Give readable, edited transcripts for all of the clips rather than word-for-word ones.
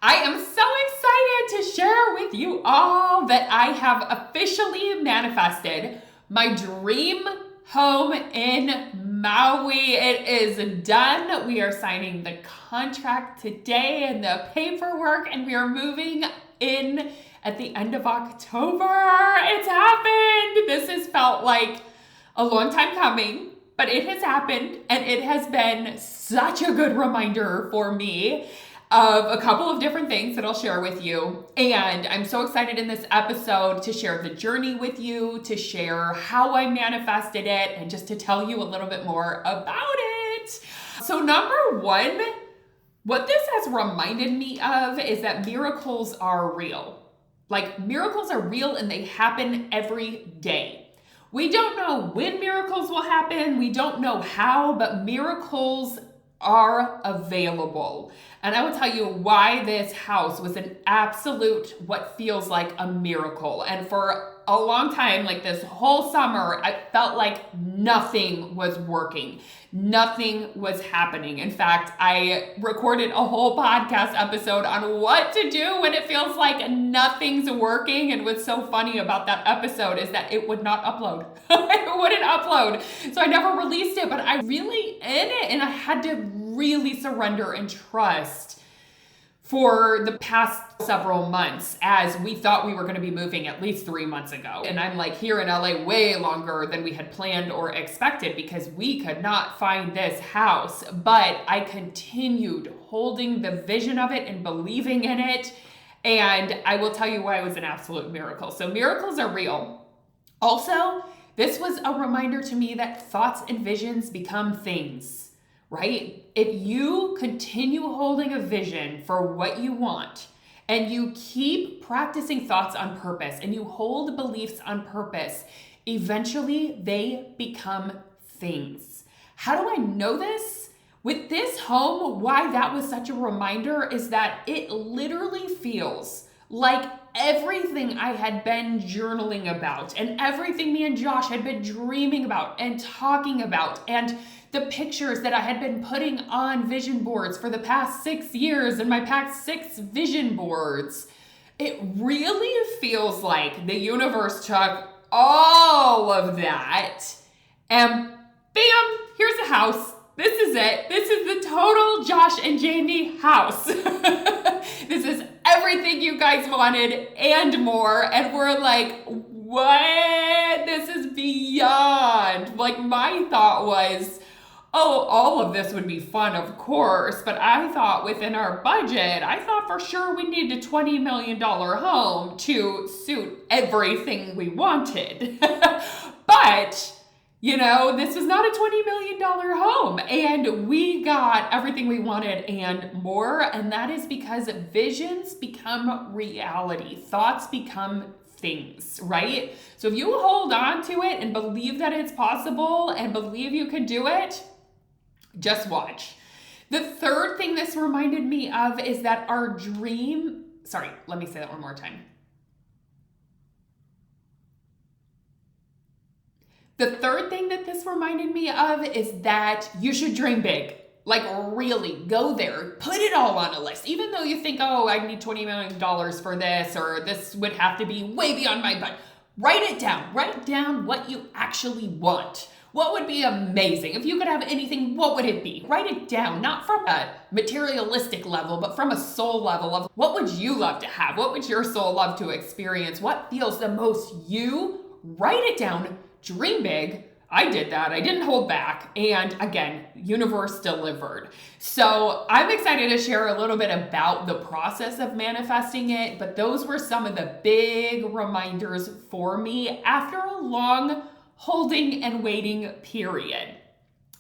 I am so excited to share with you all that I have officially manifested my dream home in Maui. It is done. We are signing the contract today and the paperwork, and we are moving in at the end of October. It's happened. This has felt like a long time coming, but it has happened, and it has been such a good reminder for me of a couple of different things that I'll share with you. And I'm so excited in this episode to share the journey with you, to share how I manifested it, and just to tell you a little bit more about it. So number one, what this has reminded me of is that miracles are real. Like, miracles are real and they happen every day. We don't know when miracles will happen. We don't know how, but miracles are available. And I will tell you why this house was an absolute, what feels like a miracle. And for a long time, like this whole summer, I felt like nothing was working. Nothing was happening. In fact, I recorded a whole podcast episode on what to do when it feels like nothing's working. And what's so funny about that episode is that it would not upload. It wouldn't upload. So I never released it, but I really in it, and I had to really surrender and trust for the past several months, as we thought we were going to be moving at least 3 months ago. And I'm like here in LA way longer than we had planned or expected because we could not find this house. But I continued holding the vision of it and believing in it. And I will tell you why it was an absolute miracle. So miracles are real. Also, this was a reminder to me that thoughts and visions become things, right? If you continue holding a vision for what you want, and you keep practicing thoughts on purpose, and you hold beliefs on purpose, eventually they become things. How do I know this? With this home, why that was such a reminder is that it literally feels like everything I had been journaling about, and everything me and Josh had been dreaming about and talking about, and the pictures that I had been putting on vision boards for the past 6 years and my past 6 vision boards. It really feels like the universe took all of that and bam, here's a house. This is it. This is the total Josh and Jamie house. This is everything you guys wanted and more. And we're like, what? This is beyond. Like, my thought was, oh, all of this would be fun, of course. But I thought within our budget, I thought for sure we needed a $20 million home to suit everything we wanted. But you know, this was not a $20 million home, and we got everything we wanted and more, and that is because visions become reality. Thoughts become things, right? So if you hold on to it and believe that it's possible and believe you can do it, just watch. The third thing this reminded me of is that let me say that one more time. The third thing that this reminded me of is that you should dream big. Like, really, go there. Put it all on a list. Even though you think, oh, I need $20 million for this, or this would have to be way beyond my budget. Write it down. Write down what you actually want. What would be amazing? If you could have anything, what would it be? Write it down, not from a materialistic level, but from a soul level of what would you love to have? What would your soul love to experience? What feels the most you? Write it down. Dream big. I did that. I didn't hold back. And again, universe delivered. So I'm excited to share a little bit about the process of manifesting it, but those were some of the big reminders for me after a long holding and waiting period.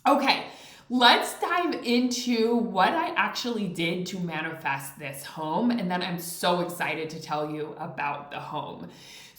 Okay, let's dive into what I actually did to manifest this home, and then I'm so excited to tell you about the home.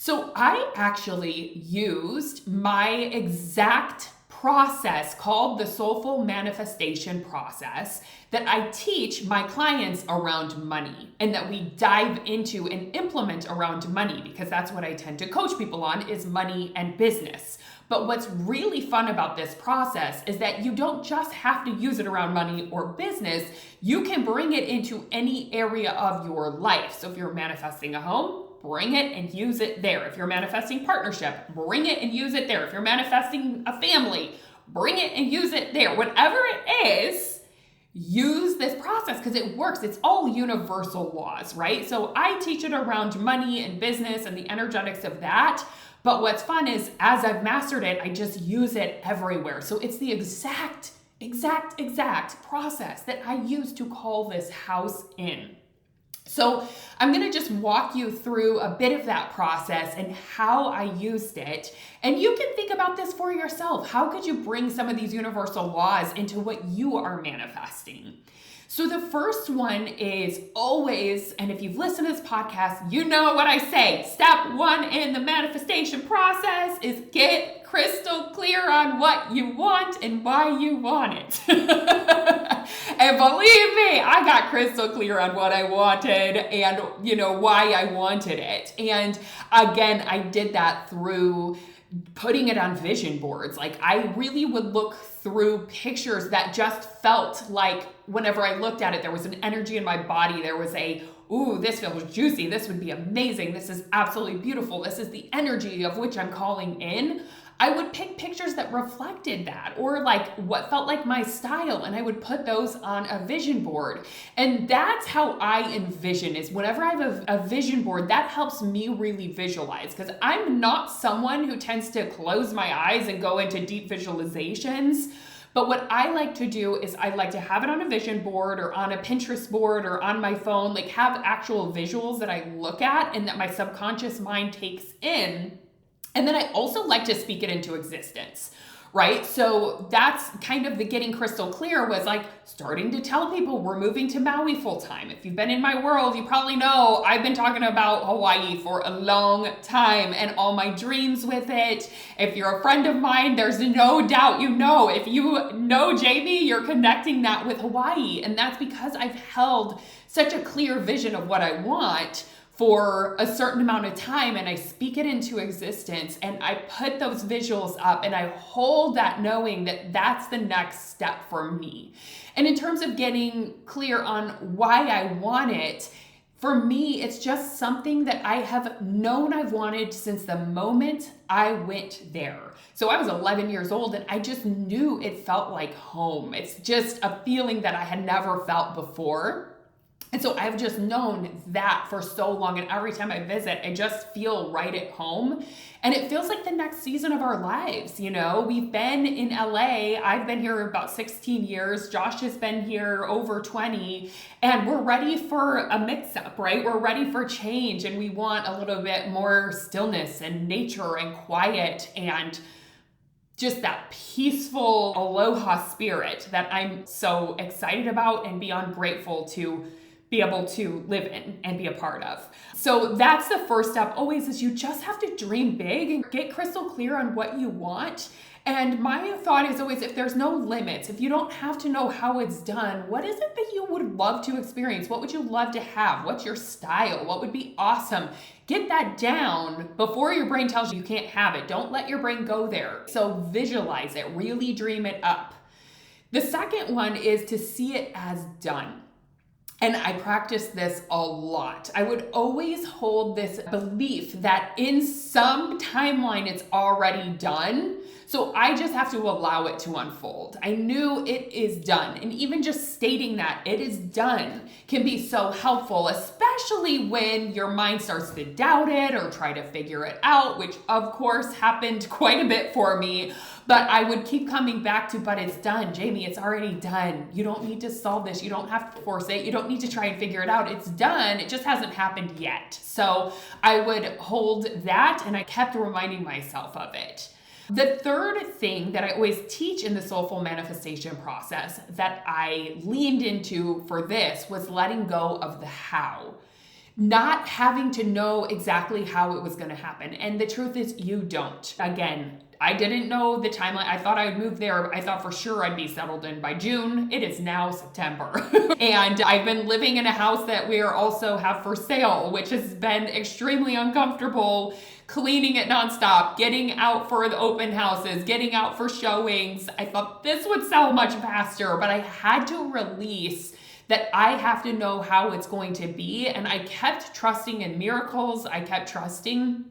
So I actually used my exact process called the soulful manifestation process that I teach my clients around money, and that we dive into and implement around money, because that's what I tend to coach people on, is money and business. But what's really fun about this process is that you don't just have to use it around money or business. You can bring it into any area of your life. So if you're manifesting a home, bring it and use it there. If you're manifesting partnership, bring it and use it there. If you're manifesting a family, bring it and use it there. Whatever it is, use this process because it works. It's all universal laws, right? So I teach it around money and business and the energetics of that. But what's fun is as I've mastered it, I just use it everywhere. So it's the exact process that I use to call this house in. So I'm going to just walk you through a bit of that process and how I used it. And you can think about this for yourself. How could you bring some of these universal laws into what you are manifesting? So the first one is always, and if you've listened to this podcast, you know what I say. Step one in the manifestation process is get crystal clear on what you want and why you want it. And believe me, I got crystal clear on what I wanted and, why I wanted it. And again, I did that through putting it on vision boards. Like I really would look through pictures that just felt like whenever I looked at it, there was an energy in my body. There was ooh, this feels juicy. This would be amazing. This is absolutely beautiful. This is the energy of which I'm calling in. I would pick pictures that reflected that or like what felt like my style, and I would put those on a vision board. And that's how I envision is whenever I have a vision board, that helps me really visualize because I'm not someone who tends to close my eyes and go into deep visualizations. But what I like to do is I like to have it on a vision board or on a Pinterest board or on my phone, like have actual visuals that I look at and that my subconscious mind takes in. And then I also like to speak it into existence, right? So that's kind of the getting crystal clear was like starting to tell people we're moving to Maui full time. If you've been in my world, you probably know I've been talking about Hawaii for a long time and all my dreams with it. If you're a friend of mine, there's no doubt if you know Jamie, you're connecting that with Hawaii. And that's because I've held such a clear vision of what I want for a certain amount of time and I speak it into existence and I put those visuals up and I hold that knowing that that's the next step for me. And in terms of getting clear on why I want it, for me, it's just something that I have known I've wanted since the moment I went there. So I was 11 years old and I just knew it felt like home. It's just a feeling that I had never felt before. And so I've just known that for so long. And every time I visit, I just feel right at home. And it feels like the next season of our lives. We've been in LA. I've been here about 16 years. Josh has been here over 20. And we're ready for a mix up, right? We're ready for change. And we want a little bit more stillness and nature and quiet and just that peaceful aloha spirit that I'm so excited about and beyond grateful to be able to live in and be a part of. So that's the first step always is you just have to dream big and get crystal clear on what you want. And my thought is always if there's no limits, if you don't have to know how it's done, what is it that you would love to experience? What would you love to have? What's your style? What would be awesome? Get that down before your brain tells you can't have it. Don't let your brain go there. So visualize it, really dream it up. The second one is to see it as done. And I practiced this a lot. I would always hold this belief that in some timeline it's already done. So I just have to allow it to unfold. I knew it is done. And even just stating that it is done can be so helpful, especially when your mind starts to doubt it or try to figure it out, which of course happened quite a bit for me. But I would keep coming back to, but it's done. Jamie, it's already done. You don't need to solve this. You don't have to force it. You don't need to try and figure it out. It's done. It just hasn't happened yet. So I would hold that and I kept reminding myself of it. The third thing that I always teach in the soulful manifestation process that I leaned into for this was letting go of the how. Not having to know exactly how it was going to happen. And the truth is you don't. Again, I didn't know the timeline. I thought I'd move there. I thought for sure I'd be settled in by June. It is now September. And I've been living in a house that we are also have for sale, which has been extremely uncomfortable, cleaning it nonstop, getting out for the open houses, getting out for showings. I thought this would sell much faster, but I had to release that I have to know how it's going to be. And I kept trusting in miracles. I kept trusting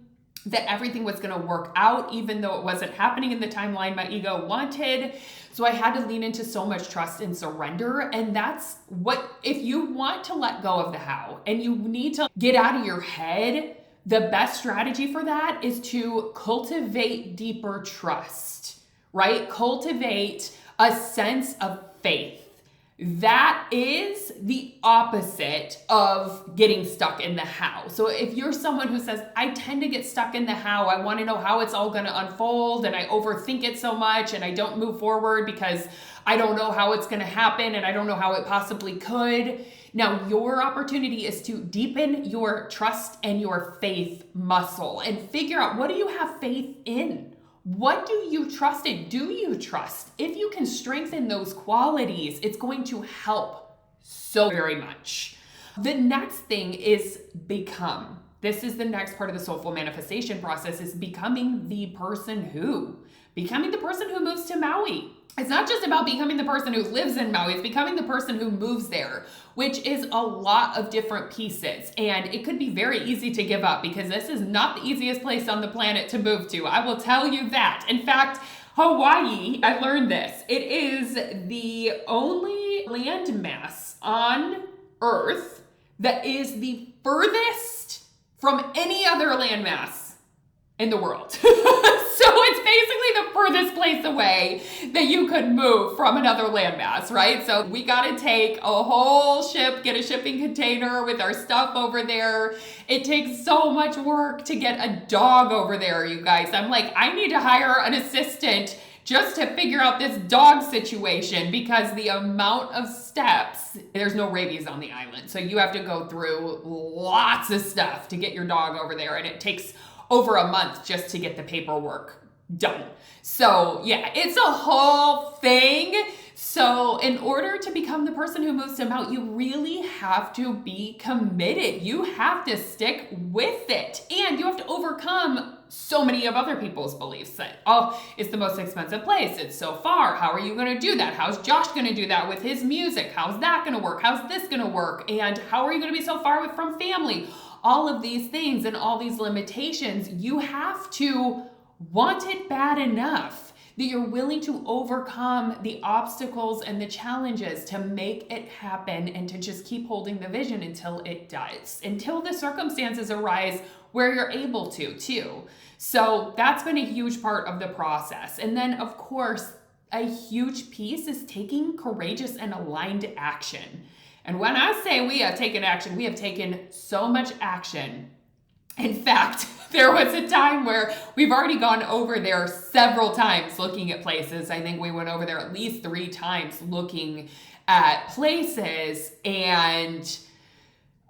that everything was going to work out, even though it wasn't happening in the timeline my ego wanted. So I had to lean into so much trust and surrender. And that's what, if you want to let go of the how and you need to get out of your head, the best strategy for that is to cultivate deeper trust, right? Cultivate a sense of faith. That is the opposite of getting stuck in the how. So if you're someone who says, I tend to get stuck in the how, I want to know how it's all going to unfold and I overthink it so much and I don't move forward because I don't know how it's going to happen and I don't know how it possibly could. Now, your opportunity is to deepen your trust and your faith muscle and figure out, what do you have faith in? What do you trust in? Do you trust? If you can strengthen those qualities, it's going to help so very much. The next thing is become. This is the next part of the soulful manifestation process, is becoming the person who moves to Maui. It's not just about becoming the person who lives in Maui, it's becoming the person who moves there, which is a lot of different pieces. And it could be very easy to give up because this is not the easiest place on the planet to move to. I will tell you that. In fact, Hawaii, I learned this. It is the only landmass on Earth that is the furthest from any other landmass in the world. So it's basically the furthest place away that you could move from another landmass, right? So we got to take a whole ship, get a shipping container with our stuff over there. It takes so much work to get a dog over there, you guys. I'm like, I need to hire an assistant just to figure out this dog situation because the amount of steps, there's no rabies on the island. So you have to go through lots of stuff to get your dog over there. And it takes over a month just to get the paperwork done. So yeah, it's a whole thing. So in order to become the person who moves to Maui, you really have to be committed. You have to stick with it. And you have to overcome so many of other people's beliefs that, oh, it's the most expensive place. It's so far. How are you going to do that? How's Josh going to do that with his music? How's that going to work? How's this going to work? And how are you going to be so far from family? All of these things and all these limitations, you have to want it bad enough that you're willing to overcome the obstacles and the challenges to make it happen and to just keep holding the vision until it does, until the circumstances arise where you're able to too. So that's been a huge part of the process. And then of course, a huge piece is taking courageous and aligned action. And when I say we have taken action, we have taken so much action. In fact, there was a time where we've already gone over there several times looking at places. I think we went over there at least 3 times looking at places. And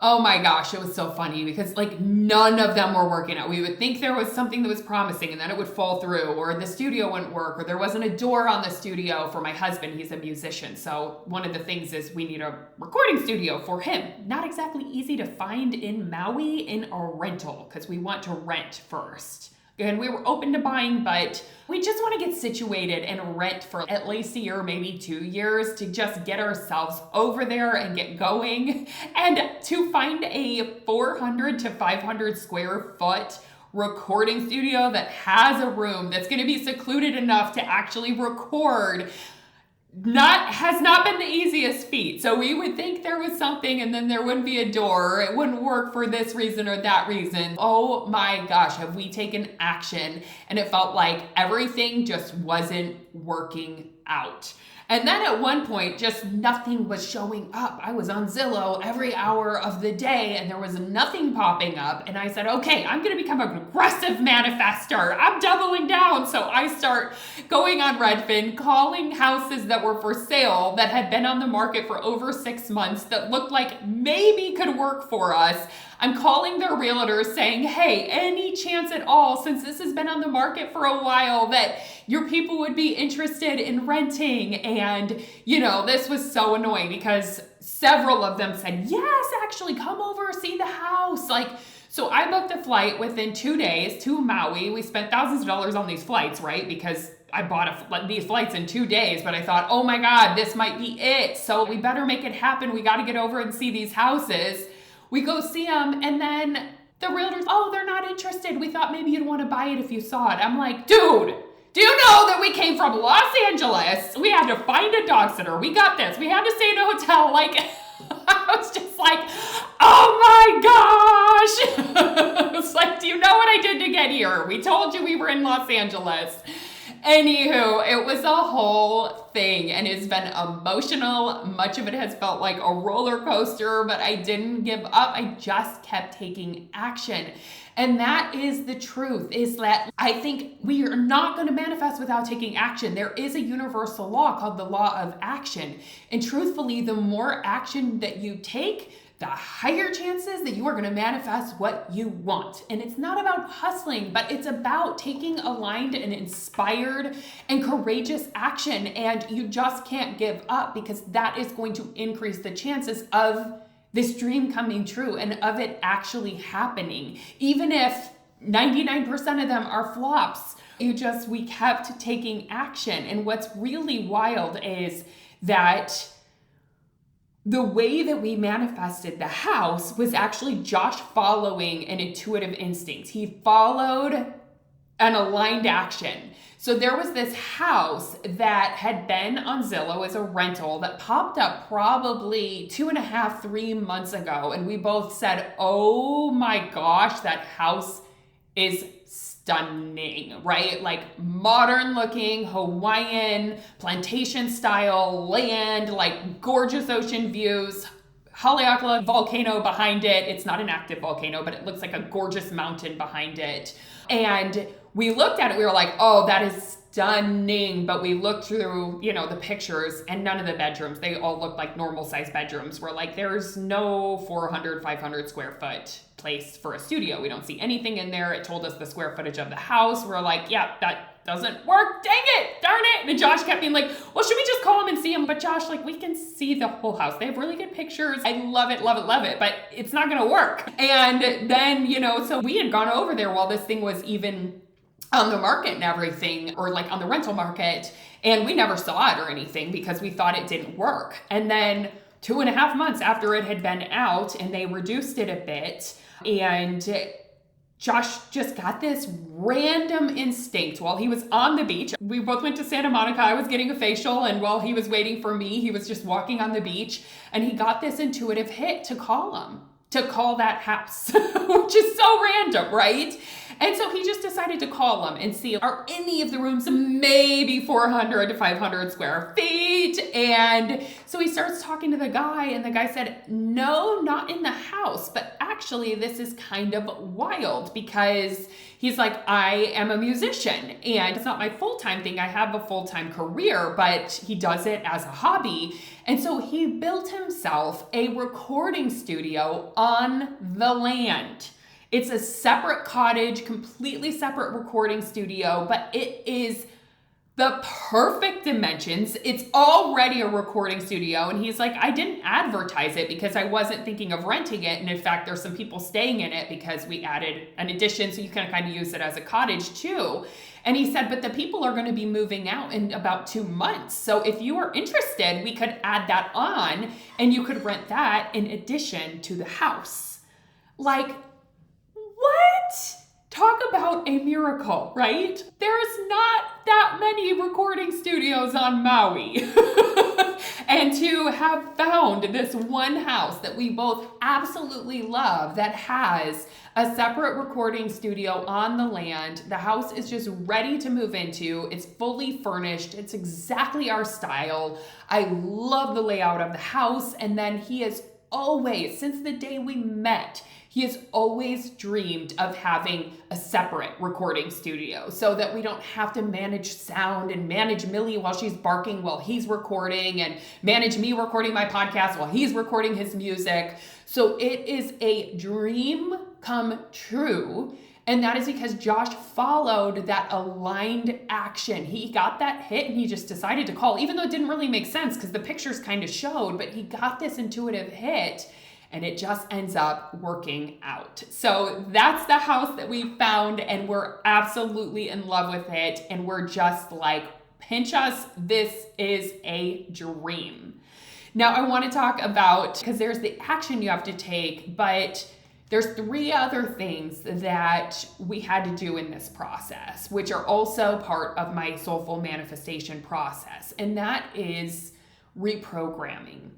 oh my gosh, it was so funny because like none of them were working out. We would think there was something that was promising and then it would fall through, or the studio wouldn't work, or there wasn't a door on the studio for my husband. He's a musician. So one of the things is we need a recording studio for him. Not exactly easy to find in Maui in a rental because we want to rent first. And we were open to buying, but we just want to get situated and rent for at least a year, maybe 2 years to just get ourselves over there and get going. And to find a 400 to 500 square foot recording studio that has a room that's going to be secluded enough to actually record has not been the easiest feat. So we would think there was something and then there wouldn't be a door. It wouldn't work for this reason or that reason. Oh my gosh, have we taken action? And it felt like everything just wasn't working out. And then at one point, just nothing was showing up. I was on Zillow every hour of the day and there was nothing popping up. And I said, okay, I'm going to become an aggressive manifester. I'm doubling down. So I start going on Redfin, calling houses that were for sale that had been on the market for over 6 months that looked like maybe could work for us. I'm calling their realtors saying, hey, any chance at all, since this has been on the market for a while, that your people would be interested in renting? And, this was so annoying because several of them said, yes, actually, come over, see the house. So I booked a flight within 2 days to Maui. We spent thousands of dollars on these flights, right? Because I bought these flights in 2 days, but I thought, oh my God, this might be it. So we better make it happen. We got to get over and see these houses. We go see them, and then the realtors, oh, they're not interested. We thought maybe you'd want to buy it if you saw it. I'm like, dude, do you know that we came from Los Angeles? We had to find a dog sitter. We got this. We had to stay in a hotel. I was just like, oh my gosh. It's like, do you know what I did to get here? We told you we were in Los Angeles. Anywho, it was a whole thing and it's been emotional. Much of it has felt like a roller coaster, but I didn't give up. I just kept taking action. And that is the truth, is that I think we are not going to manifest without taking action. There is a universal law called the law of action. And truthfully, the more action that you take, the higher chances that you are going to manifest what you want. And it's not about hustling, but it's about taking aligned and inspired and courageous action. And you just can't give up, because that is going to increase the chances of this dream coming true and of it actually happening. Even if 99% of them are flops, we kept taking action. And what's really wild is that the way that we manifested the house was actually Josh following an intuitive instinct. He followed an aligned action. So there was this house that had been on Zillow as a rental that popped up probably 2.5, 3 months ago. And we both said, oh my gosh, that house is stunning, right? Like modern looking, Hawaiian, plantation style land, like gorgeous ocean views, Haleakala volcano behind it. It's not an active volcano, but it looks like a gorgeous mountain behind it. And we looked at it, we were like, oh, that is stunning. But we looked through, the pictures, and none of the bedrooms, they all looked like normal size bedrooms. We're like, there's no 400, 500 square foot place for a studio. We don't see anything in there. It told us the square footage of the house. We're like, yeah, that doesn't work. Dang it, darn it. And Josh kept being like, well, should we just call him and see him? But Josh, we can see the whole house. They have really good pictures. I love it, love it, love it, but it's not going to work. And then, so we had gone over there while this thing was even on the market and everything, or on the rental market. And we never saw it or anything because we thought it didn't work. And then 2.5 months after it had been out and they reduced it a bit, and Josh just got this random instinct while he was on the beach. We both went to Santa Monica. I was getting a facial, and while he was waiting for me, he was just walking on the beach, and he got this intuitive hit to call that house, which is so random, right? And so he just decided to call them and see, are any of the rooms maybe 400 to 500 square feet? And so he starts talking to the guy, and the guy said, no, not in the house. But actually, this is kind of wild, because he's like, I am a musician and it's not my full-time thing. I have a full-time career, but he does it as a hobby. And so he built himself a recording studio on the land. It's a separate cottage, completely separate recording studio, but it is the perfect dimensions. It's already a recording studio. And he's like, I didn't advertise it because I wasn't thinking of renting it. And in fact, there's some people staying in it because we added an addition, so you can kind of use it as a cottage too. And he said, but the people are going to be moving out in about 2 months. So if you are interested, we could add that on and you could rent that in addition to the house. What? Talk about a miracle, right? There's not that many recording studios on Maui. And to have found this one house that we both absolutely love that has a separate recording studio on the land. The house is just ready to move into. It's fully furnished. It's exactly our style. I love the layout of the house. And then he has always, since the day we met, he has always dreamed of having a separate recording studio so that we don't have to manage sound and manage Millie while she's barking while he's recording and manage me recording my podcast while he's recording his music. So it is a dream come true. And that is because Josh followed that aligned action. He got that hit and he just decided to call, even though it didn't really make sense because the pictures kind of showed, but he got this intuitive hit. And it just ends up working out. So that's the house that we found, and we're absolutely in love with it. And we're just like, pinch us, this is a dream. Now I want to talk about, because there's the action you have to take, but there's 3 other things that we had to do in this process, which are also part of my soulful manifestation process. And that is reprogramming.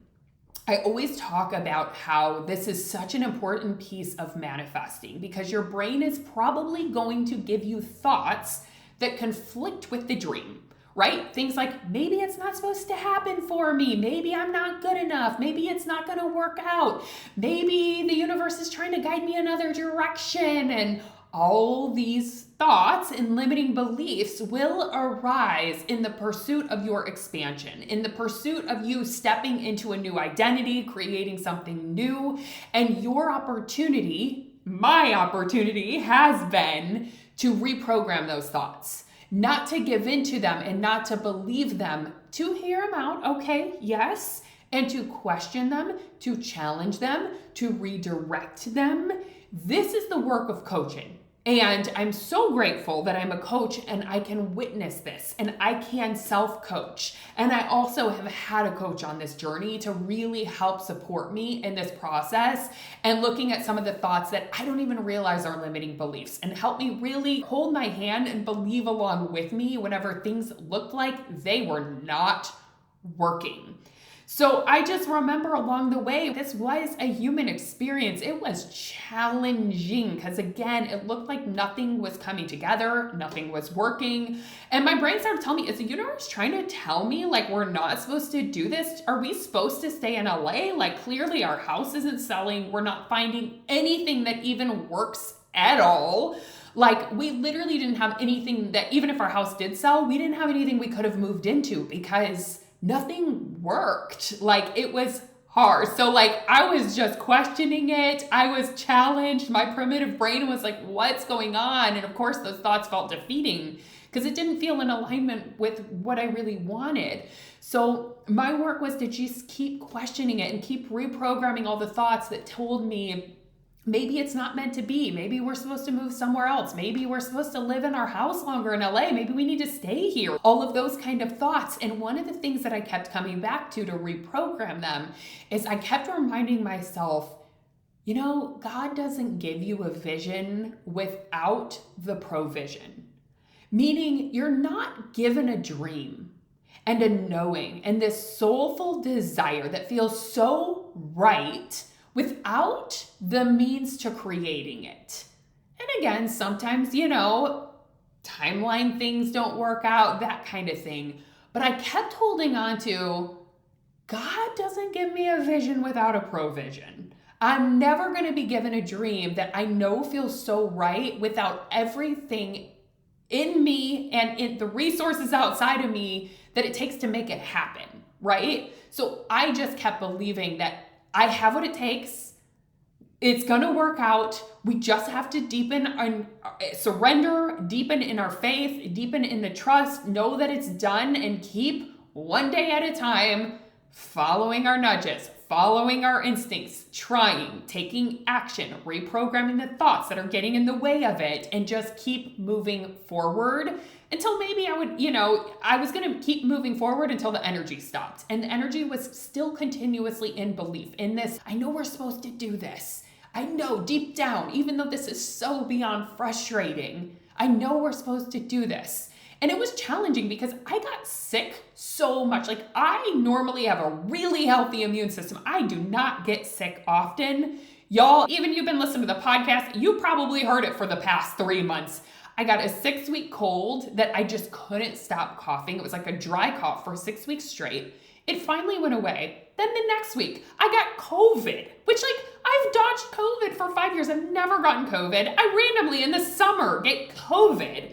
I always talk about how this is such an important piece of manifesting because your brain is probably going to give you thoughts that conflict with the dream, right? Things like, maybe it's not supposed to happen for me. Maybe I'm not good enough. Maybe it's not going to work out. Maybe the universe is trying to guide me another direction. And all these thoughts and limiting beliefs will arise in the pursuit of your expansion, in the pursuit of you stepping into a new identity, creating something new. And your opportunity, my opportunity, has been to reprogram those thoughts, not to give into them and not to believe them, to hear them out, okay, yes, and to question them, to challenge them, to redirect them. This is the work of coaching. And I'm so grateful that I'm a coach and I can witness this and I can self-coach. And I also have had a coach on this journey to really help support me in this process and looking at some of the thoughts that I don't even realize are limiting beliefs and help me really hold my hand and believe along with me whenever things looked like they were not working. So I just remember along the way, this was a human experience. It was challenging because again, it looked like nothing was coming together, nothing was working. And my brain started telling me, is the universe trying to tell me like we're not supposed to do this? Are we supposed to stay in LA? Like clearly our house isn't selling. We're not finding anything that even works at all. Like we literally didn't have anything that, even if our house did sell, we didn't have anything we could have moved into because nothing worked. Like it was hard. So like I was just questioning it. I was challenged. My primitive brain was like, what's going on? And of course those thoughts felt defeating because it didn't feel in alignment with what I really wanted. So my work was to just keep questioning it and keep reprogramming all the thoughts that told me maybe it's not meant to be. Maybe we're supposed to move somewhere else. Maybe we're supposed to live in our house longer in LA. Maybe we need to stay here. All of those kind of thoughts. And one of the things that I kept coming back to reprogram them is I kept reminding myself, you know, God doesn't give you a vision without the provision. Meaning you're not given a dream and a knowing and this soulful desire that feels so right without the means to creating it. And again, sometimes, you know, timeline things don't work out, that kind of thing. But I kept holding on to, God doesn't give me a vision without a provision. I'm never going to be given a dream that I know feels so right without everything in me and in the resources outside of me that it takes to make it happen, right? So I just kept believing that I have what it takes. It's going to work out. We just have to deepen and surrender, deepen in our faith, deepen in the trust, know that it's done, and keep one day at a time following our nudges, following our instincts, trying, taking action, reprogramming the thoughts that are getting in the way of it, and just keep moving forward until maybe I would, you know, I was going to keep moving forward until the energy stopped. And the energy was still continuously in belief in this. I know we're supposed to do this. I know deep down, even though this is so beyond frustrating, I know we're supposed to do this. And it was challenging because I got sick so much. Like, I normally have a really healthy immune system. I do not get sick often. Y'all, even you've been listening to the podcast, you probably heard it for the past 3 months. I got a 6-week cold that I just couldn't stop coughing. It was like a dry cough for 6 weeks straight. It finally went away. Then the next week, I got COVID, which, like, I've dodged COVID for 5 years. I've never gotten COVID. I randomly in the summer get COVID.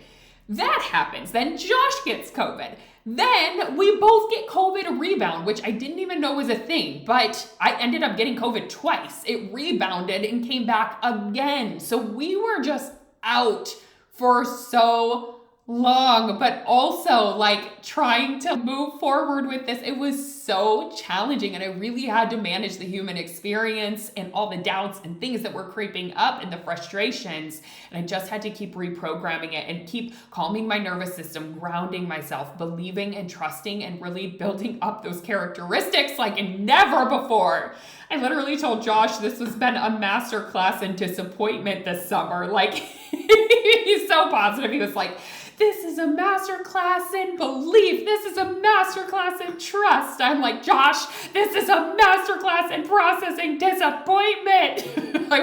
That happens. Then Josh gets COVID. Then we both get COVID rebound, which I didn't even know was a thing, but I ended up getting COVID twice. It rebounded and came back again. So we were just out for so long, but also like trying to move forward with this. It was so challenging, and I really had to manage the human experience and all the doubts and things that were creeping up and the frustrations. And I just had to keep reprogramming it and keep calming my nervous system, grounding myself, believing and trusting, and really building up those characteristics like never before. I literally told Josh this has been a masterclass in disappointment this summer. Like, he's so positive. He was like, this is a masterclass in belief. This is a masterclass in trust. I'm like, Josh, this is a masterclass in processing disappointment. I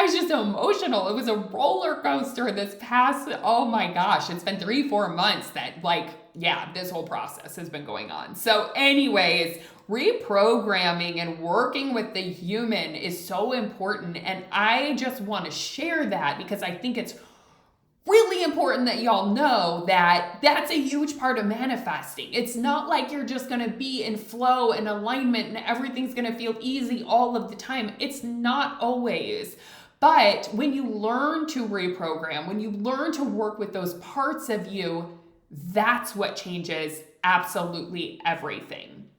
was just so emotional. It was a roller coaster this past, oh my gosh, it's been 3-4 months that this whole process has been going on. So anyways, reprogramming and working with the human is so important. And I just want to share that because I think it's really important that y'all know that that's a huge part of manifesting. It's not like you're just going to be in flow and alignment and everything's going to feel easy all of the time. It's not always. But when you learn to reprogram, when you learn to work with those parts of you, that's what changes absolutely everything.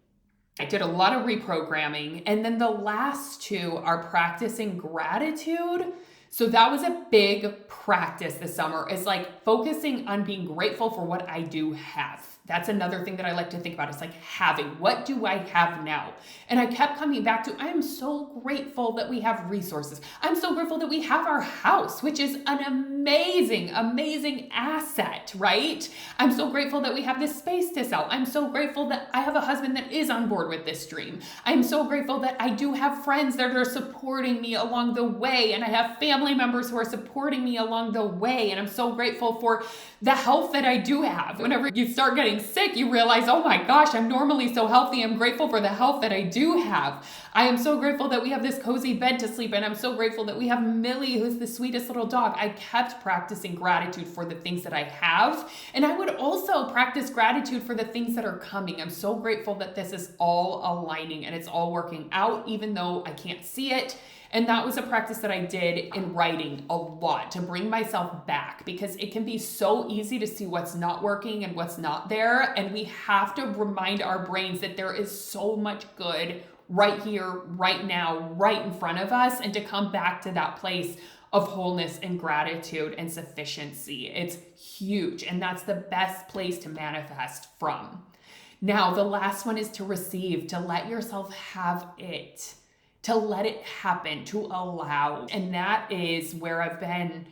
I did a lot of reprogramming. And then the last two are practicing gratitude. So that was a big practice this summer, is like focusing on being grateful for what I do have. That's another thing that I like to think about. It's like having, what do I have now? And I kept coming back to, I am so grateful that we have resources. I'm so grateful that we have our house, which is an amazing, amazing asset, right? I'm so grateful that we have this space to sell. I'm so grateful that I have a husband that is on board with this dream. I'm so grateful that I do have friends that are supporting me along the way, and I have family members who are supporting me along the way. And I'm so grateful for the health that I do have. Whenever you start getting sick, you realize, oh my gosh, I'm normally so healthy. I'm grateful for the health that I do have. I am so grateful that we have this cozy bed to sleep in. I'm so grateful that we have Millie, who's the sweetest little dog. I kept practicing gratitude for the things that I have. And I would also practice gratitude for the things that are coming. I'm so grateful that this is all aligning and it's all working out, even though I can't see it. And that was a practice that I did in writing a lot to bring myself back, because it can be so easy to see what's not working and what's not there. And we have to remind our brains that there is so much good right here, right now, right in front of us, and to come back to that place of wholeness and gratitude and sufficiency. It's huge. And that's the best place to manifest from. Now, the last one is to receive, to let yourself have it, to let it happen, to allow. And that is where I've been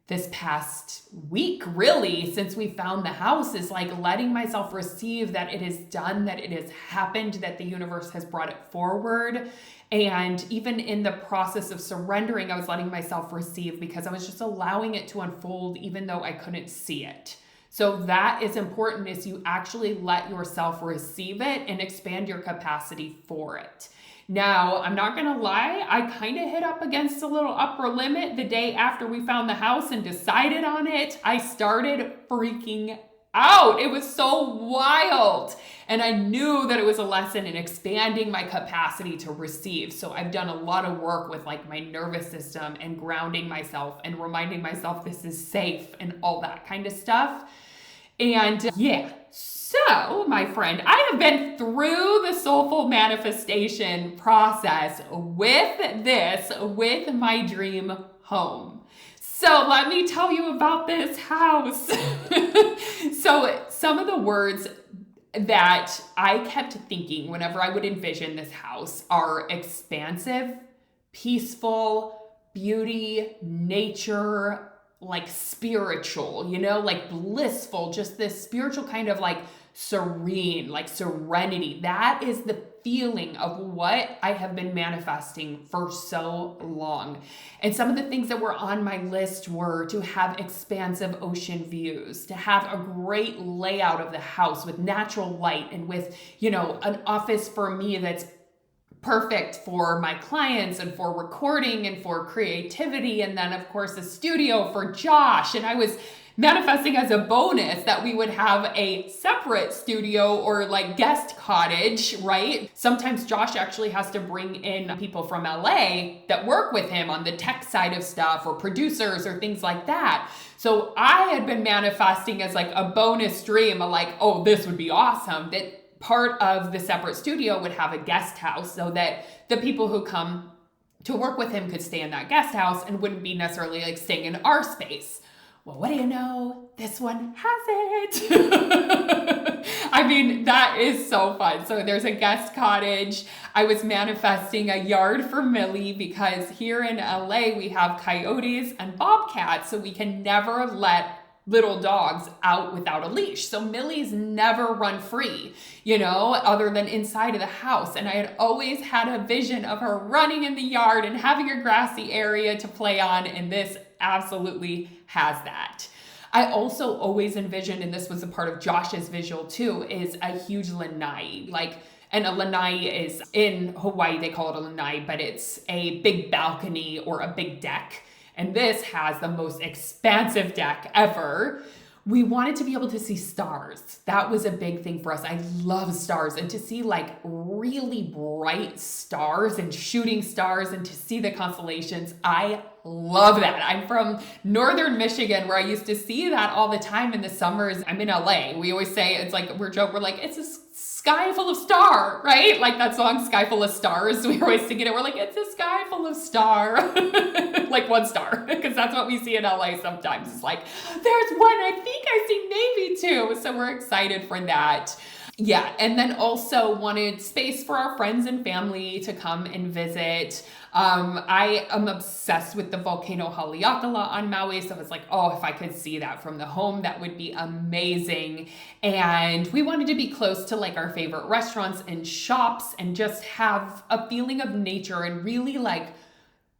this past week, really, since we found the house, is like letting myself receive that it is done, that it has happened, that the universe has brought it forward. And even in the process of surrendering, I was letting myself receive because I was just allowing it to unfold, even though I couldn't see it. So that is important, is you actually let yourself receive it and expand your capacity for it. Now, I'm not going to lie, I kind of hit up against a little upper limit the day after we found the house and decided on it. I started freaking out. It was so wild. And I knew that it was a lesson in expanding my capacity to receive. So I've done a lot of work with like my nervous system and grounding myself and reminding myself this is safe and all that kind of stuff. And so, my friend, I have been through the soulful manifestation process with my dream home. So let me tell you about this house. So some of the words that I kept thinking whenever I would envision this house are expansive, peaceful, beauty, nature, like spiritual, you know, like blissful, just this spiritual kind of like serene, like serenity. That is the feeling of what I have been manifesting for so long. And some of the things that were on my list were to have expansive ocean views, to have a great layout of the house with natural light and with, you know, an office for me that's perfect for my clients and for recording and for creativity. And then of course a studio for Josh. And I was manifesting as a bonus that we would have a separate studio or like guest cottage, right? Sometimes Josh actually has to bring in people from LA that work with him on the tech side of stuff, or producers or things like that. So I had been manifesting as like a bonus dream of like, oh, this would be awesome, that part of the separate studio would have a guest house so that the people who come to work with him could stay in that guest house and wouldn't be necessarily like staying in our space. Well, what do you know? This one has it. I mean, that is so fun. So there's a guest cottage. I was manifesting a yard for Millie because here in LA, we have coyotes and bobcats, so we can never let little dogs out without a leash. So Millie's never run free, you know, other than inside of the house. And I had always had a vision of her running in the yard and having a grassy area to play on. And this absolutely has that. I also always envisioned, and this was a part of Josh's visual too, is a huge lanai. And a lanai is in Hawaii, they call it a lanai, but it's a big balcony or a big deck. And this has the most expansive deck ever. We wanted to be able to see stars. That was a big thing for us. I love stars, and to see like really bright stars and shooting stars and to see the constellations, I love that. I'm from northern Michigan, where I used to see that all the time in the summers. I'm in LA. We always say, it's like, we're like, it's a sky full of star, right? Like that song, Sky Full of Stars. We always sing it. We're like, it's a sky full of star. Like one star, because that's what we see in LA sometimes. It's like, there's one, I think I see maybe two. So we're excited for that. Yeah, and then also wanted space for our friends and family to come and visit. I am obsessed with the volcano Haleakala on Maui, so it's like, oh, if I could see that from the home, that would be amazing. And we wanted to be close to like our favorite restaurants and shops and just have a feeling of nature. And really, like,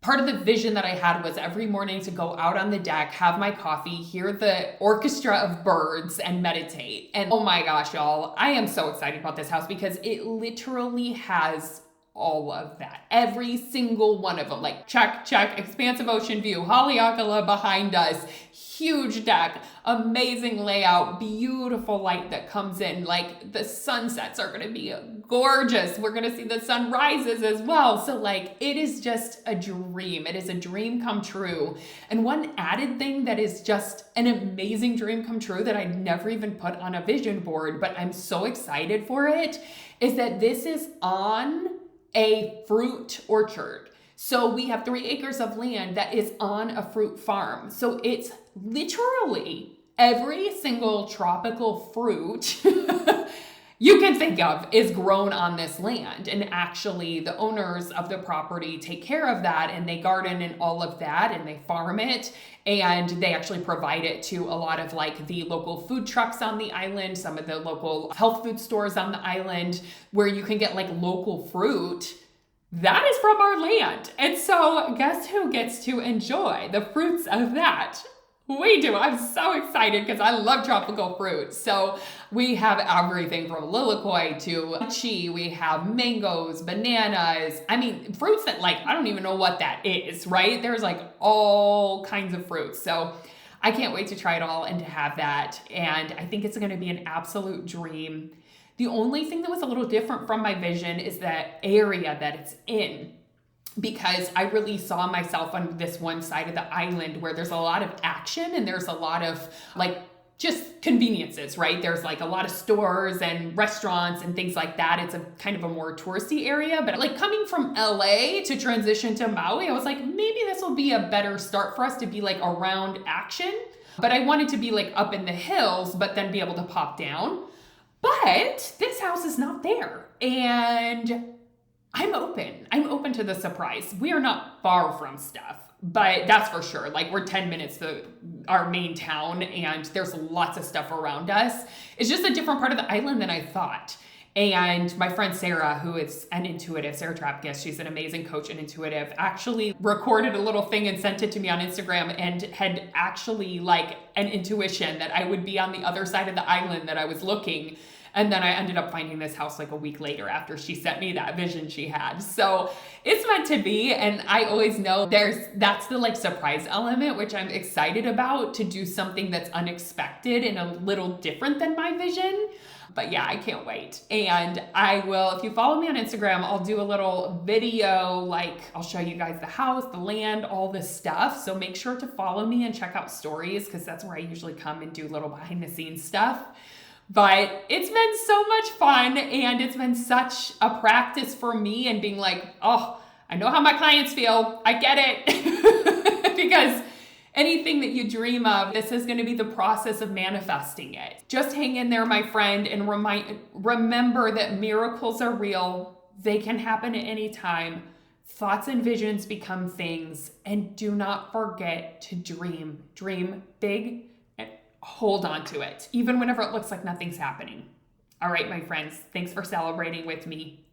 part of the vision that I had was every morning to go out on the deck, have my coffee, hear the orchestra of birds, and meditate. And oh my gosh, y'all, I am so excited about this house because it literally has all of that. Every single one of them. Like, check, expansive ocean view, Haleakala behind us, huge deck, amazing layout, beautiful light that comes in. Like, the sunsets are going to be gorgeous. We're going to see the sunrises as well. So like, it is just a dream. It is a dream come true. And one added thing that is just an amazing dream come true that I'd never even put on a vision board, but I'm so excited for it, is that this is on a fruit orchard. So we have 3 acres of land that is on a fruit farm. So it's literally every single tropical fruit you can think of is grown on this land. And actually the owners of the property take care of that, and they garden and all of that, and they farm it, and they actually provide it to a lot of like the local food trucks on the island, some of the local health food stores on the island, where you can get like local fruit that is from our land. And so guess who gets to enjoy the fruits of that? We do. I'm so excited because I love tropical fruit. So we have everything from lilikoi to lychee. We have mangoes, bananas. I mean, fruits that like, I don't even know what that is, right? There's like all kinds of fruits. So I can't wait to try it all and to have that. And I think it's going to be an absolute dream. The only thing that was a little different from my vision is that area that it's in, because I really saw myself on this one side of the island where there's a lot of action and there's a lot of like just conveniences, right? There's like a lot of stores and restaurants and things like that. It's a kind of a more touristy area, but like coming from LA to transition to Maui, I was like, maybe this will be a better start for us to be like around action. But I wanted to be like up in the hills, but then be able to pop down. But this house is not there. And I'm open. I'm open to the surprise. We are not far from stuff, but that's for sure. Like we're 10 minutes to our main town and there's lots of stuff around us. It's just a different part of the island than I thought. And my friend Sarah, who is an intuitive, Sarah Trapkis, she's an amazing coach and intuitive, actually recorded a little thing and sent it to me on Instagram and had actually like an intuition that I would be on the other side of the island that I was looking. And then I ended up finding this house like a week later after she sent me that vision she had. So it's meant to be. And I always know that's the like surprise element, which I'm excited about, to do something that's unexpected and a little different than my vision. But yeah, I can't wait. And I will, if you follow me on Instagram, I'll do a little video, like I'll show you guys the house, the land, all this stuff. So make sure to follow me and check out stories, because that's where I usually come and do little behind the scenes stuff. But it's been so much fun, and it's been such a practice for me, and being like, oh, I know how my clients feel. I get it. Because anything that you dream of, this is going to be the process of manifesting it. Just hang in there, my friend, and remember that miracles are real. They can happen at any time. Thoughts and visions become things. And do not forget to dream. Dream big. Hold on to it, even whenever it looks like nothing's happening. All right, my friends, thanks for celebrating with me.